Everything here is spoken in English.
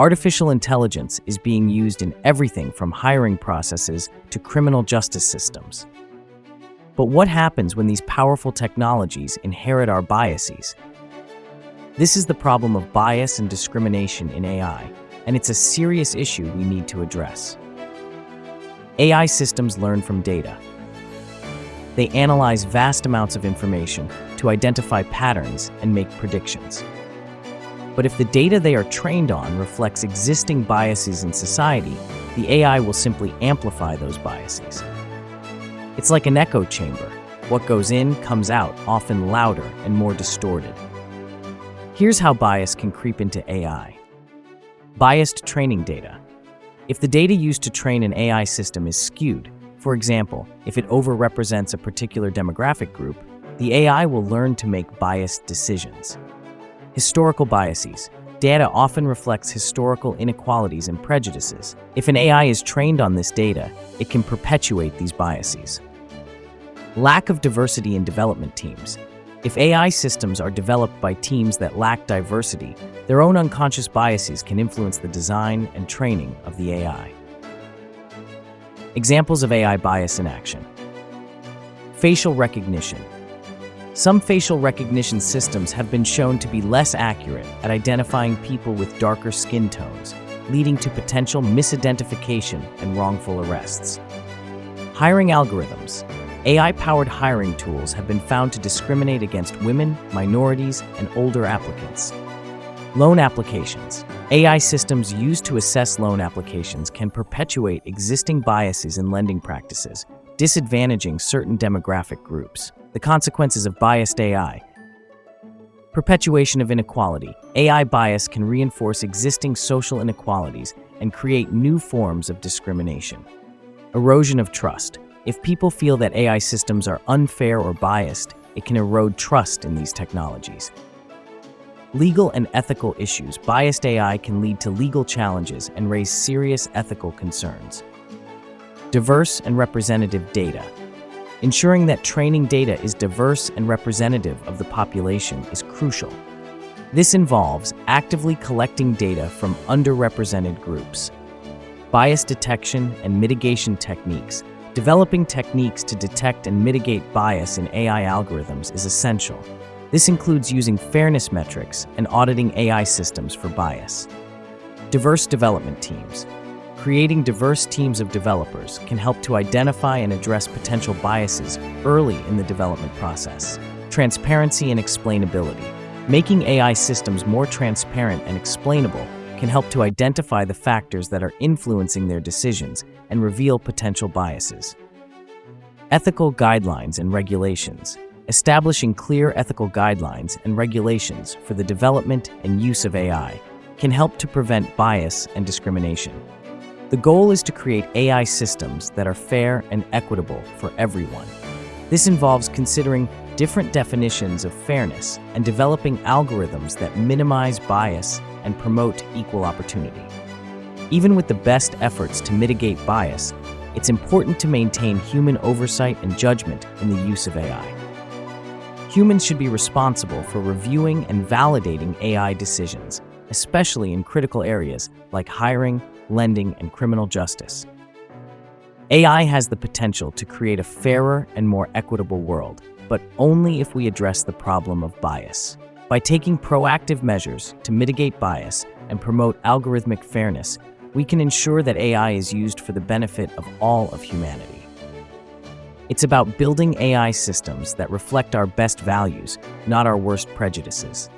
Artificial intelligence is being used in everything from hiring processes to criminal justice systems. But what happens when these powerful technologies inherit our biases? This is the problem of bias and discrimination in AI, and it's a serious issue we need to address. AI systems learn from data. They analyze vast amounts of information to identify patterns and make predictions. But if the data they are trained on reflects existing biases in society, the AI will simply amplify those biases. It's like an echo chamber. What goes in comes out, often louder and more distorted. Here's how bias can creep into AI. Biased training data. If the data used to train an AI system is skewed, for example, if it overrepresents a particular demographic group, the AI will learn to make biased decisions. Historical biases. Data often reflects historical inequalities and prejudices. If an AI is trained on this data, it can perpetuate these biases. Lack of diversity in development teams. If AI systems are developed by teams that lack diversity, their own unconscious biases can influence the design and training of the AI. Examples of AI bias in action. Facial recognition. Some facial recognition systems have been shown to be less accurate at identifying people with darker skin tones, leading to potential misidentification and wrongful arrests. Hiring algorithms. AI-powered hiring tools have been found to discriminate against women, minorities, and older applicants. Loan applications. AI systems used to assess loan applications can perpetuate existing biases in lending practices, disadvantaging certain demographic groups. The consequences of biased AI. Perpetuation of inequality. AI bias can reinforce existing social inequalities and create new forms of discrimination. Erosion of trust. If people feel that AI systems are unfair or biased, it can erode trust in these technologies. Legal and ethical issues. Biased AI can lead to legal challenges and raise serious ethical concerns. Diverse and representative data. Ensuring that training data is diverse and representative of the population is crucial. This involves actively collecting data from underrepresented groups. Bias detection and mitigation techniques. Developing techniques to detect and mitigate bias in AI algorithms is essential. This includes using fairness metrics and auditing AI systems for bias. Diverse development teams. Creating diverse teams of developers can help to identify and address potential biases early in the development process. Transparency and explainability. Making AI systems more transparent and explainable can help to identify the factors that are influencing their decisions and reveal potential biases. Ethical guidelines and regulations. Establishing clear ethical guidelines and regulations for the development and use of AI can help to prevent bias and discrimination. The goal is to create AI systems that are fair and equitable for everyone. This involves considering different definitions of fairness and developing algorithms that minimize bias and promote equal opportunity. Even with the best efforts to mitigate bias, it's important to maintain human oversight and judgment in the use of AI. Humans should be responsible for reviewing and validating AI decisions, especially in critical areas like hiring, lending, and criminal justice. AI has the potential to create a fairer and more equitable world, but only if we address the problem of bias. By taking proactive measures to mitigate bias and promote algorithmic fairness, we can ensure that AI is used for the benefit of all of humanity. It's about building AI systems that reflect our best values, not our worst prejudices.